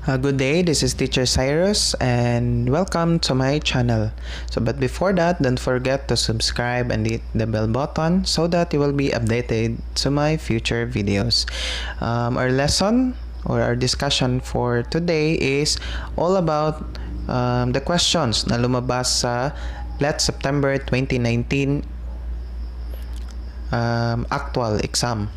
Good day, this is Teacher Cyrus and welcome to my channel. But before that, don't forget to subscribe and hit the bell button so that you will be updated to my future videos. Our lesson or our discussion for today is all about the questions na lumabas sa last September 2019 actual exam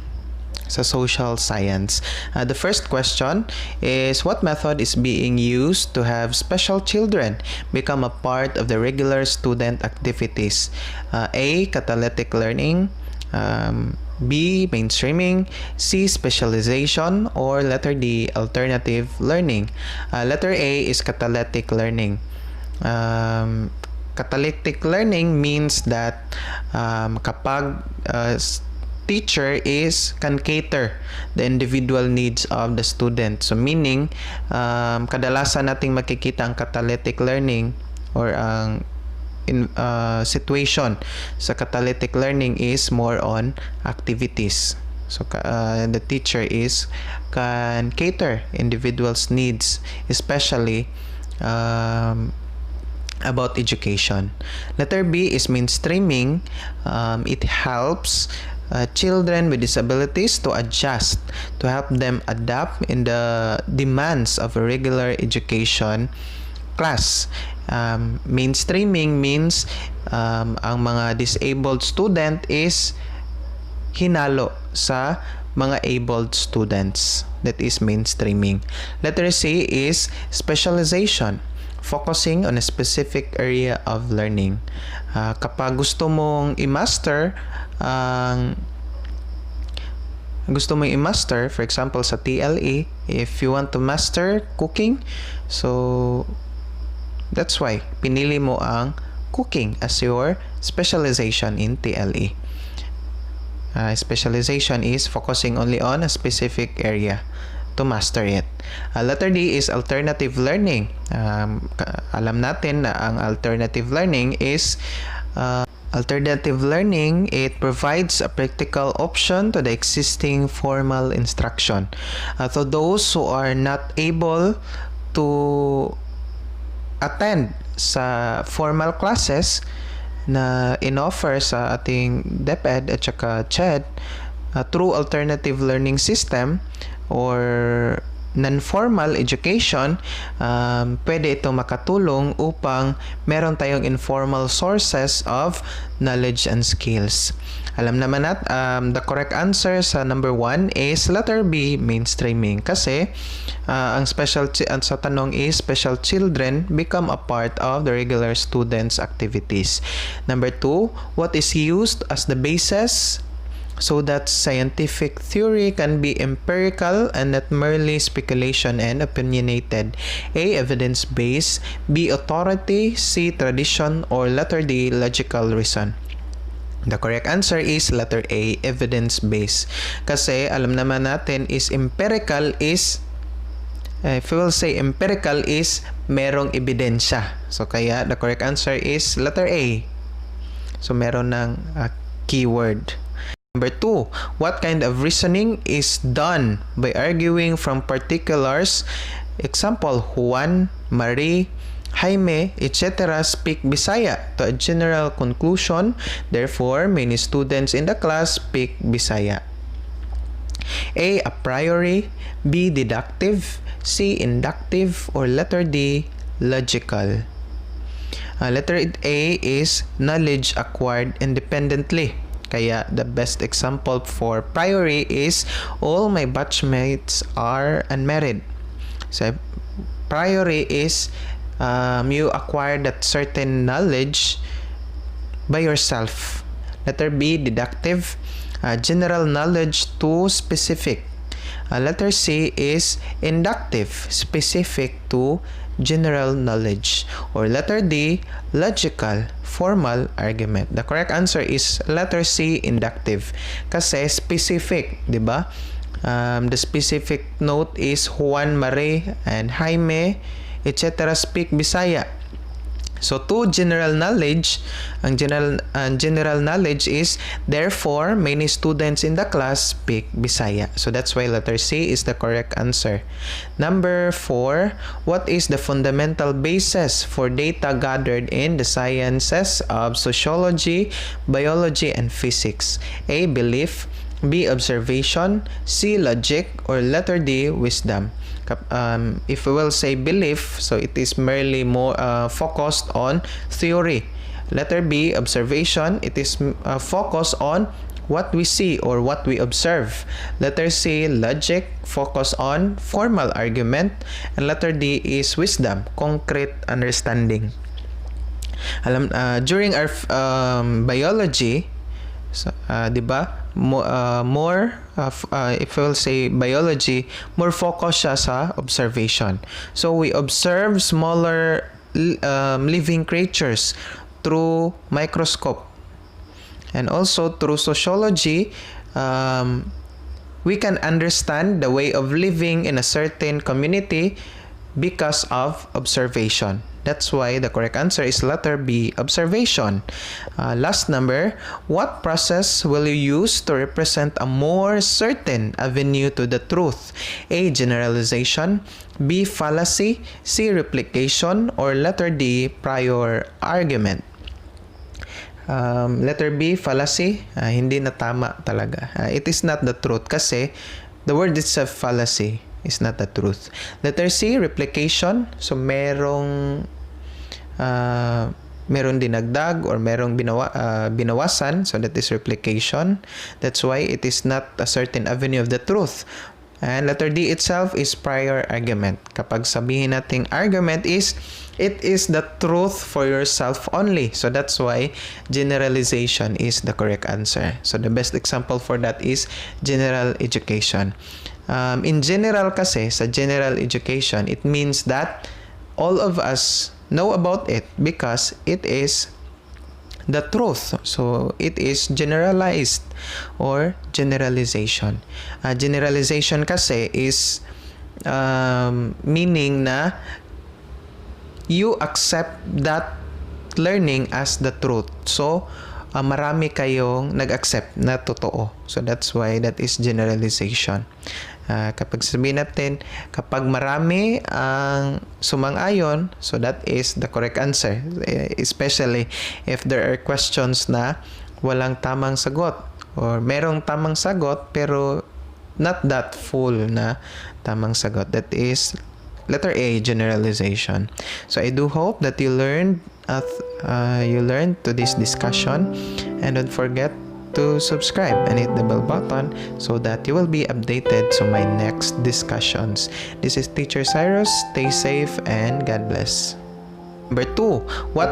sa social science. The first question is, what method is being used to have special children become a part of the regular student activities? A. Catalytic learning, B. Mainstreaming, C. Specialization, or letter D. Alternative learning. Letter A is catalytic learning. Catalytic learning means that kapag teacher can cater the individual needs of the student. So meaning, kadalasan nating makikita ang catalytic learning or ang situation sa catalytic learning is more on activities. So the teacher can cater individuals' needs, especially about education. Letter B is mainstreaming. It helps children with disabilities to adjust, to help them adapt in the demands of a regular education class. Mainstreaming means ang mga disabled student is hinalo sa mga abled students. That is mainstreaming. Letter C is specialization, focusing on a specific area of learning. Kapag gusto mong i-master, for example sa TLE, if you want to master cooking, so that's why pinili mo ang cooking as your specialization in TLE. Specialization is focusing only on a specific area to master it. Letter D is alternative learning. Alam natin na ang alternative learning is it provides a practical option to the existing formal instruction. So those who are not able to attend sa formal classes na in-offer sa ating DepEd at saka CHED through alternative learning system or non-formal education, pwede ito makatulong upang meron tayong informal sources of knowledge and skills. Alam naman the correct answer sa number 1 is letter B, mainstreaming. Kasi ang sa tanong is special children become a part of the regular students' activities. Number 2, what is used as the basis so that scientific theory can be empirical and not merely speculation and opinionated? A. Evidence-based, B. Authority, C. Tradition, or letter D. Logical reason. The correct answer is letter A, evidence-based. Kasi alam naman natin is empirical is, if we will say empirical is merong ebidensya. So kaya the correct answer is letter A. So meron ng keyword. Number 2, what kind of reasoning is done by arguing from particulars? Example, Juan, Marie, Jaime, etc. speak Bisaya to a general conclusion. Therefore, many students in the class speak Bisaya. A. A priori, B. Deductive, C. Inductive, or letter D. Logical. Letter A is knowledge acquired independently. Kaya the best example for priori is all my batchmates are unmarried. So priori is you acquire that certain knowledge by yourself. Letter B, deductive, general knowledge to specific. Letter C is inductive, specific to general knowledge. Or letter D, logical, formal argument. The correct answer is letter C, inductive. Kasi specific, di ba? The specific note is Juan, Marie, and Jaime, etc. speak Bisaya. So to general knowledge, ang general knowledge is therefore many students in the class speak Bisaya. So that's why letter C is the correct answer. Number 4, what is the fundamental basis for data gathered in the sciences of sociology, biology, and physics? A, belief, B, observation, C, logic, or letter D, wisdom. If we will say belief, so it is merely more focused on theory. Letter B, observation, it is focused on what we see or what we observe. Letter C, logic, focus on formal argument. And letter D is wisdom, concrete understanding. During our biology, so, diba? If we'll say biology, more focus siya sa observation. So we observe smaller living creatures through microscope. And also through sociology, we can understand the way of living in a certain community because of observation. That's why the correct answer is letter B, observation. Last number, what process will you use to represent a more certain avenue to the truth? A, generalization, B, fallacy, C, replication, or letter D, prior argument. Letter B, fallacy, hindi na tama talaga. It is not the truth kasi the word itself, fallacy, is not the truth. Letter C, replication. So merong dinagdag or merong binawasan, so that is replication. That's why it is not a certain avenue of the truth. And letter D itself is prior argument. Kapag sabihin nating argument is, it is the truth for yourself only. So that's why generalization is the correct answer. So the best example for that is general education. In general kasi, sa general education, it means that all of us know about it because it is the truth. So it is generalized or generalization. Generalization kasi is meaning na you accept that learning as the truth. So marami kayong nag-accept na totoo. So that's why that is generalization. Kapag sabihin natin, kapag marami ang sumang-ayon, so that is the correct answer. Especially if there are questions na walang tamang sagot or merong tamang sagot pero not that full na tamang sagot. That is letter A, generalization. So I do hope that you learned to this discussion, and don't forget to subscribe and hit the bell button so that you will be updated to my next discussions. This is Teacher Cyrus. Stay safe and God bless. Number 2, what